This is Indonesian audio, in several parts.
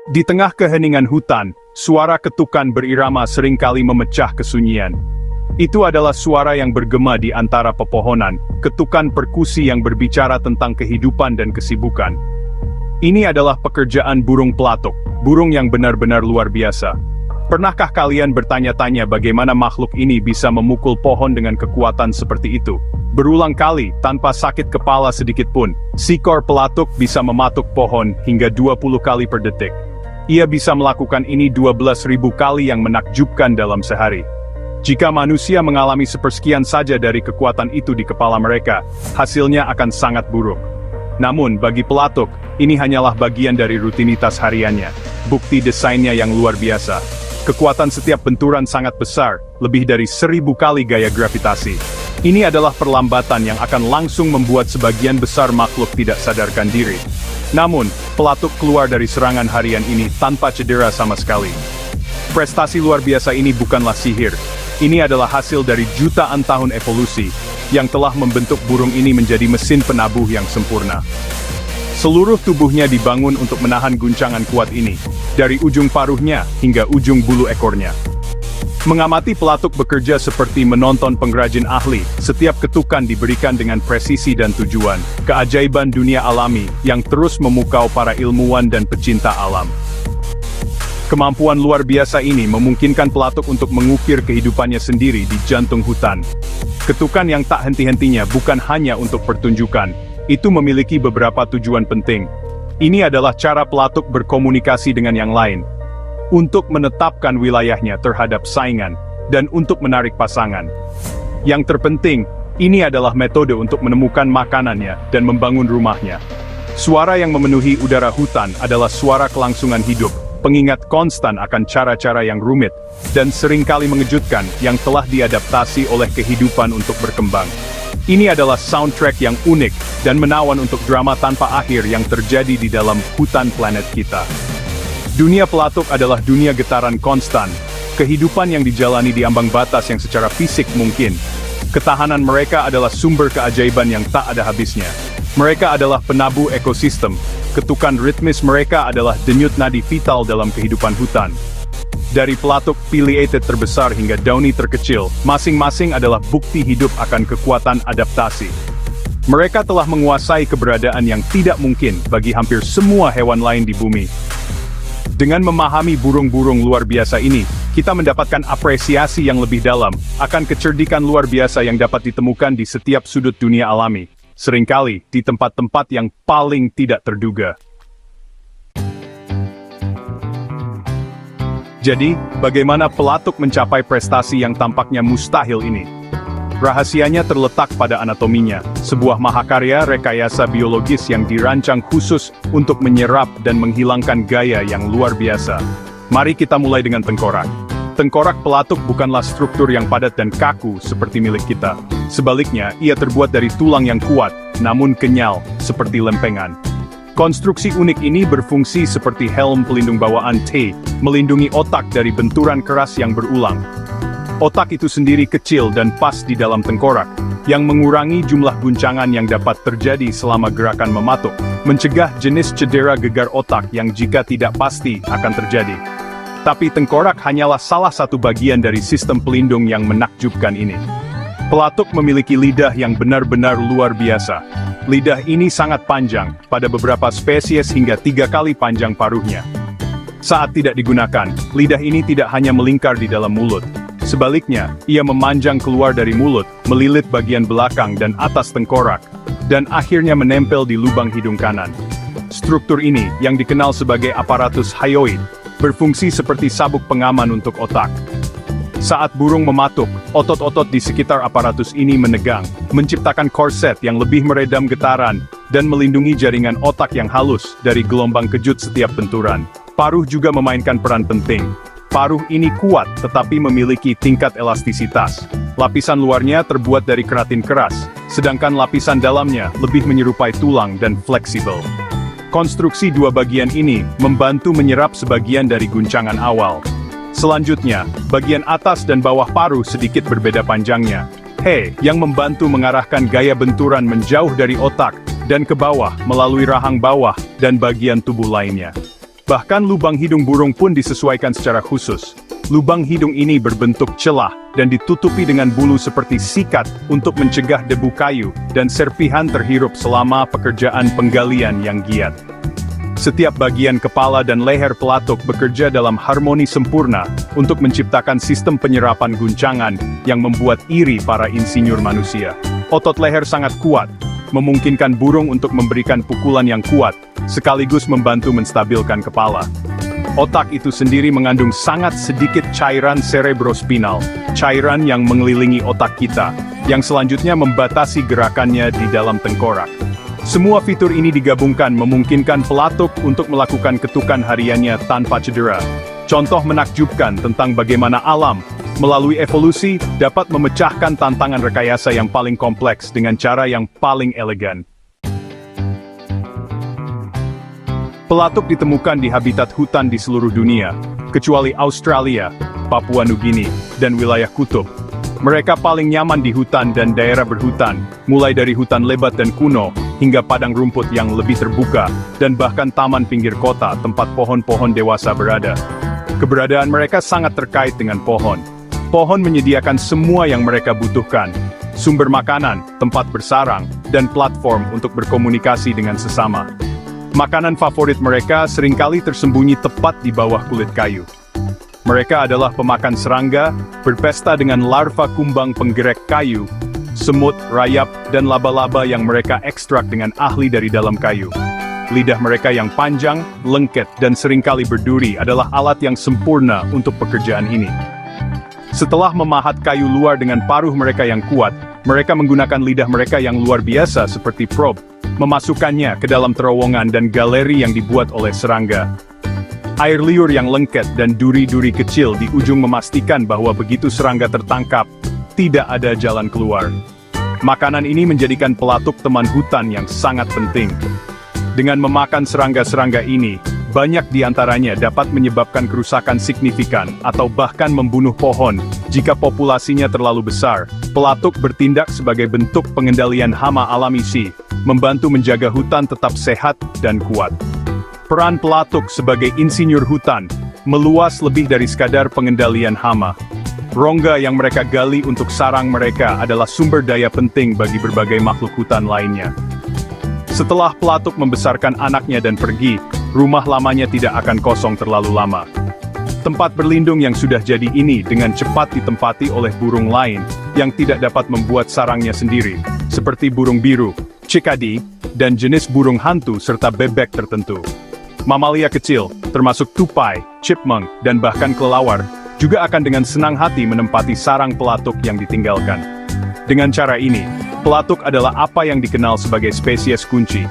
Di tengah keheningan hutan, suara ketukan berirama seringkali memecah kesunyian. Itu adalah suara yang bergema di antara pepohonan, ketukan perkusi yang berbicara tentang kehidupan dan kesibukan. Ini adalah pekerjaan burung pelatuk, burung yang benar-benar luar biasa. Pernahkah kalian bertanya-tanya bagaimana makhluk ini bisa memukul pohon dengan kekuatan seperti itu? Berulang kali, tanpa sakit kepala sedikit pun, seekor pelatuk bisa mematuk pohon hingga 20 kali per detik. Ia bisa melakukan ini 12.000 kali yang menakjubkan dalam sehari. Jika manusia mengalami sepersekian saja dari kekuatan itu di kepala mereka, hasilnya akan sangat buruk. Namun, bagi pelatuk, ini hanyalah bagian dari rutinitas hariannya. Bukti desainnya yang luar biasa. Kekuatan setiap benturan sangat besar, lebih dari 1000 kali gaya gravitasi. Ini adalah perlambatan yang akan langsung membuat sebagian besar makhluk tidak sadarkan diri. Namun, pelatuk keluar dari serangan harian ini tanpa cedera sama sekali. Prestasi luar biasa ini bukanlah sihir. Ini adalah hasil dari jutaan tahun evolusi, yang telah membentuk burung ini menjadi mesin penabuh yang sempurna. Seluruh tubuhnya dibangun untuk menahan guncangan kuat ini, dari ujung paruhnya hingga ujung bulu ekornya. Mengamati pelatuk bekerja seperti menonton pengrajin ahli, setiap ketukan diberikan dengan presisi dan tujuan, keajaiban dunia alami yang terus memukau para ilmuwan dan pecinta alam. Kemampuan luar biasa ini memungkinkan pelatuk untuk mengukir kehidupannya sendiri di jantung hutan. Ketukan yang tak henti-hentinya bukan hanya untuk pertunjukan, itu memiliki beberapa tujuan penting. Ini adalah cara pelatuk berkomunikasi dengan yang lain, untuk menetapkan wilayahnya terhadap saingan, dan untuk menarik pasangan. Yang terpenting, ini adalah metode untuk menemukan makanannya dan membangun rumahnya. Suara yang memenuhi udara hutan adalah suara kelangsungan hidup, pengingat konstan akan cara-cara yang rumit, dan seringkali mengejutkan yang telah diadaptasi oleh kehidupan untuk berkembang. Ini adalah soundtrack yang unik, dan menawan untuk drama tanpa akhir yang terjadi di dalam hutan planet kita. Dunia pelatuk adalah dunia getaran konstan, kehidupan yang dijalani di ambang batas yang secara fisik mungkin. Ketahanan mereka adalah sumber keajaiban yang tak ada habisnya. Mereka adalah penabuh ekosistem, ketukan ritmis mereka adalah denyut nadi vital dalam kehidupan hutan. Dari pelatuk pileated terbesar hingga downy terkecil, masing-masing adalah bukti hidup akan kekuatan adaptasi. Mereka telah menguasai keberadaan yang tidak mungkin bagi hampir semua hewan lain di bumi. Dengan memahami burung-burung luar biasa ini, kita mendapatkan apresiasi yang lebih dalam akan kecerdikan luar biasa yang dapat ditemukan di setiap sudut dunia alami, seringkali di tempat-tempat yang paling tidak terduga. Jadi, bagaimana pelatuk mencapai prestasi yang tampaknya mustahil ini? Rahasianya terletak pada anatominya, sebuah mahakarya rekayasa biologis yang dirancang khusus untuk menyerap dan menghilangkan gaya yang luar biasa. Mari kita mulai dengan tengkorak. Tengkorak pelatuk bukanlah struktur yang padat dan kaku seperti milik kita. Sebaliknya, ia terbuat dari tulang yang kuat, namun kenyal, seperti lempengan. Konstruksi unik ini berfungsi seperti helm pelindung bawaan T, melindungi otak dari benturan keras yang berulang. Otak itu sendiri kecil dan pas di dalam tengkorak, yang mengurangi jumlah guncangan yang dapat terjadi selama gerakan mematuk, mencegah jenis cedera gegar otak yang jika tidak pasti akan terjadi. Tapi tengkorak hanyalah salah satu bagian dari sistem pelindung yang menakjubkan ini. Pelatuk memiliki lidah yang benar-benar luar biasa. Lidah ini sangat panjang, pada beberapa spesies hingga 3 kali panjang paruhnya. Saat tidak digunakan, lidah ini tidak hanya melingkar di dalam mulut. Sebaliknya, ia memanjang keluar dari mulut, melilit bagian belakang dan atas tengkorak, dan akhirnya menempel di lubang hidung kanan. Struktur ini, yang dikenal sebagai aparatus hyoid, berfungsi seperti sabuk pengaman untuk otak. Saat burung mematuk, otot-otot di sekitar aparatus ini menegang, menciptakan korset yang lebih meredam getaran, dan melindungi jaringan otak yang halus dari gelombang kejut setiap benturan. Paruh juga memainkan peran penting. Paruh ini kuat tetapi memiliki tingkat elastisitas. Lapisan luarnya terbuat dari keratin keras, sedangkan lapisan dalamnya lebih menyerupai tulang dan fleksibel. Konstruksi dua bagian ini membantu menyerap sebagian dari guncangan awal. Selanjutnya, bagian atas dan bawah paruh sedikit berbeda panjangnya. Yang membantu mengarahkan gaya benturan menjauh dari otak, dan ke bawah melalui rahang bawah dan bagian tubuh lainnya. Bahkan lubang hidung burung pun disesuaikan secara khusus. Lubang hidung ini berbentuk celah dan ditutupi dengan bulu seperti sikat untuk mencegah debu kayu dan serpihan terhirup selama pekerjaan penggalian yang giat. Setiap bagian kepala dan leher pelatuk bekerja dalam harmoni sempurna untuk menciptakan sistem penyerapan guncangan yang membuat iri para insinyur manusia. Otot leher sangat kuat, memungkinkan burung untuk memberikan pukulan yang kuat, sekaligus membantu menstabilkan kepala. Otak itu sendiri mengandung sangat sedikit cairan cerebrospinal, cairan yang mengelilingi otak kita, yang selanjutnya membatasi gerakannya di dalam tengkorak. Semua fitur ini digabungkan memungkinkan pelatuk untuk melakukan ketukan hariannya tanpa cedera. Contoh menakjubkan tentang bagaimana alam, melalui evolusi, dapat memecahkan tantangan rekayasa yang paling kompleks dengan cara yang paling elegan. Pelatuk ditemukan di habitat hutan di seluruh dunia, kecuali Australia, Papua Nugini, dan wilayah kutub. Mereka paling nyaman di hutan dan daerah berhutan, mulai dari hutan lebat dan kuno, hingga padang rumput yang lebih terbuka, dan bahkan taman pinggir kota tempat pohon-pohon dewasa berada. Keberadaan mereka sangat terkait dengan pohon. Pohon menyediakan semua yang mereka butuhkan, sumber makanan, tempat bersarang, dan platform untuk berkomunikasi dengan sesama. Makanan favorit mereka seringkali tersembunyi tepat di bawah kulit kayu. Mereka adalah pemakan serangga, berpesta dengan larva kumbang penggerak kayu, semut, rayap, dan laba-laba yang mereka ekstrak dengan ahli dari dalam kayu. Lidah mereka yang panjang, lengket, dan seringkali berduri adalah alat yang sempurna untuk pekerjaan ini. Setelah memahat kayu luar dengan paruh mereka yang kuat, mereka menggunakan lidah mereka yang luar biasa seperti probe, memasukkannya ke dalam terowongan dan galeri yang dibuat oleh serangga. Air liur yang lengket dan duri-duri kecil di ujung memastikan bahwa begitu serangga tertangkap, tidak ada jalan keluar. Makanan ini menjadikan pelatuk teman hutan yang sangat penting. Dengan memakan serangga-serangga ini, banyak di antaranya dapat menyebabkan kerusakan signifikan atau bahkan membunuh pohon. Jika populasinya terlalu besar, pelatuk bertindak sebagai bentuk pengendalian hama alami, membantu menjaga hutan tetap sehat dan kuat. Peran pelatuk sebagai insinyur hutan meluas lebih dari sekadar pengendalian hama. Rongga yang mereka gali untuk sarang mereka adalah sumber daya penting bagi berbagai makhluk hutan lainnya. Setelah pelatuk membesarkan anaknya dan pergi, rumah lamanya tidak akan kosong terlalu lama. Tempat berlindung yang sudah jadi ini dengan cepat ditempati oleh burung lain yang tidak dapat membuat sarangnya sendiri, seperti burung biru, cikadi, dan jenis burung hantu serta bebek tertentu. Mamalia kecil, termasuk tupai, chipmunk, dan bahkan kelelawar, juga akan dengan senang hati menempati sarang pelatuk yang ditinggalkan. Dengan cara ini, pelatuk adalah apa yang dikenal sebagai spesies kunci.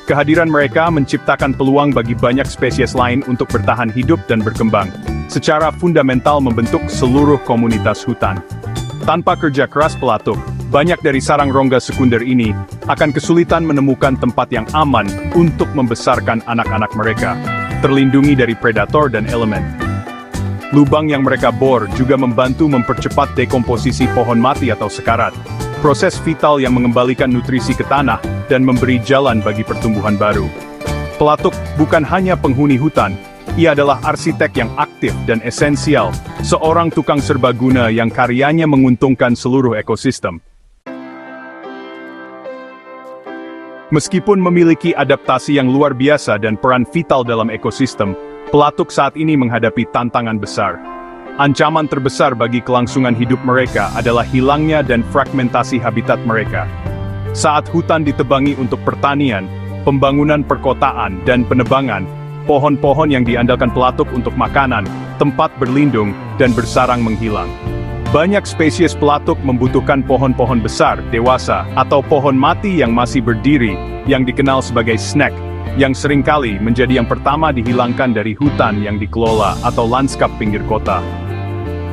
Kehadiran mereka menciptakan peluang bagi banyak spesies lain untuk bertahan hidup dan berkembang, secara fundamental membentuk seluruh komunitas hutan. Tanpa kerja keras pelatuk, banyak dari sarang rongga sekunder ini akan kesulitan menemukan tempat yang aman untuk membesarkan anak-anak mereka, terlindungi dari predator dan elemen. Lubang yang mereka bor juga membantu mempercepat dekomposisi pohon mati atau sekarat, proses vital yang mengembalikan nutrisi ke tanah dan memberi jalan bagi pertumbuhan baru. Pelatuk bukan hanya penghuni hutan, ia adalah arsitek yang aktif dan esensial, seorang tukang serbaguna yang karyanya menguntungkan seluruh ekosistem. Meskipun memiliki adaptasi yang luar biasa dan peran vital dalam ekosistem, pelatuk saat ini menghadapi tantangan besar. Ancaman terbesar bagi kelangsungan hidup mereka adalah hilangnya dan fragmentasi habitat mereka. Saat hutan ditebangi untuk pertanian, pembangunan perkotaan, dan penebangan, pohon-pohon yang diandalkan pelatuk untuk makanan, tempat berlindung, dan bersarang menghilang. Banyak spesies pelatuk membutuhkan pohon-pohon besar, dewasa, atau pohon mati yang masih berdiri, yang dikenal sebagai snack, yang seringkali menjadi yang pertama dihilangkan dari hutan yang dikelola atau lanskap pinggir kota.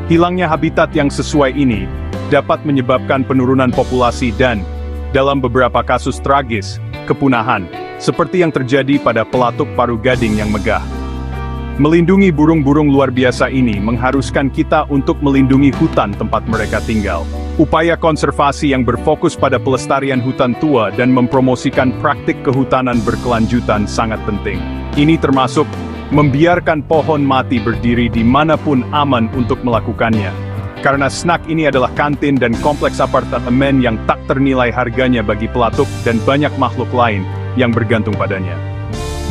Hilangnya habitat yang sesuai ini dapat menyebabkan penurunan populasi dan, dalam beberapa kasus tragis, kepunahan, seperti yang terjadi pada pelatuk paruh gading yang megah. Melindungi burung-burung luar biasa ini mengharuskan kita untuk melindungi hutan tempat mereka tinggal. Upaya konservasi yang berfokus pada pelestarian hutan tua dan mempromosikan praktik kehutanan berkelanjutan sangat penting. Ini termasuk Membiarkan pohon mati berdiri di manapun aman untuk melakukannya. Karena Snack ini adalah kantin dan kompleks apartemen yang tak ternilai harganya bagi pelatuk dan banyak makhluk lain yang bergantung padanya.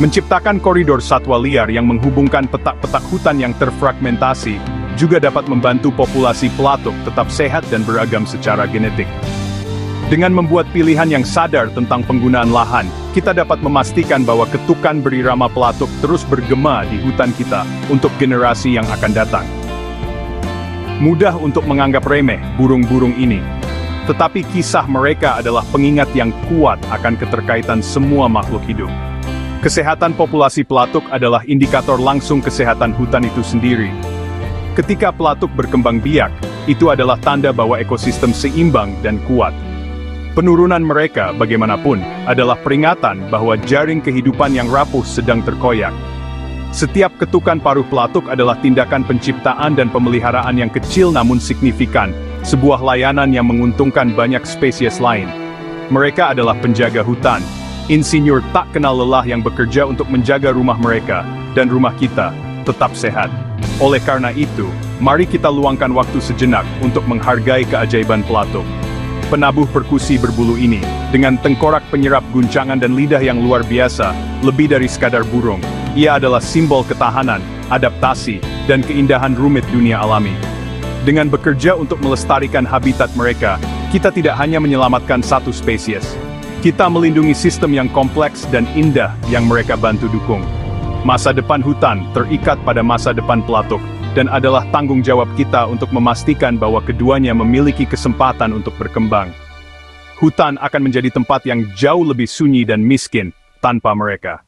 Menciptakan koridor satwa liar yang menghubungkan petak-petak hutan yang terfragmentasi juga dapat membantu populasi pelatuk tetap sehat dan beragam secara genetik. Dengan membuat pilihan yang sadar tentang penggunaan lahan, kita dapat memastikan bahwa ketukan berirama pelatuk terus bergema di hutan kita untuk generasi yang akan datang. Mudah untuk menganggap remeh burung-burung ini, tetapi kisah mereka adalah pengingat yang kuat akan keterkaitan semua makhluk hidup. Kesehatan populasi pelatuk adalah indikator langsung kesehatan hutan itu sendiri. Ketika pelatuk berkembang biak, itu adalah tanda bahwa ekosistem seimbang dan kuat. Penurunan mereka, bagaimanapun, adalah peringatan bahwa jaring kehidupan yang rapuh sedang terkoyak. Setiap ketukan paruh pelatuk adalah tindakan penciptaan dan pemeliharaan yang kecil namun signifikan, sebuah layanan yang menguntungkan banyak spesies lain. Mereka adalah penjaga hutan, insinyur tak kenal lelah yang bekerja untuk menjaga rumah mereka, dan rumah kita tetap sehat. Oleh karena itu, mari kita luangkan waktu sejenak untuk menghargai keajaiban pelatuk. Penabuh perkusi berbulu ini, dengan tengkorak penyerap guncangan dan lidah yang luar biasa, lebih dari sekadar burung. Ia adalah simbol ketahanan, adaptasi, dan keindahan rumit dunia alami. Dengan bekerja untuk melestarikan habitat mereka, kita tidak hanya menyelamatkan satu spesies. Kita melindungi sistem yang kompleks dan indah yang mereka bantu dukung. Masa depan hutan terikat pada masa depan pelatuk, dan adalah tanggung jawab kita untuk memastikan bahwa keduanya memiliki kesempatan untuk berkembang. Hutan akan menjadi tempat yang jauh lebih sunyi dan miskin tanpa mereka.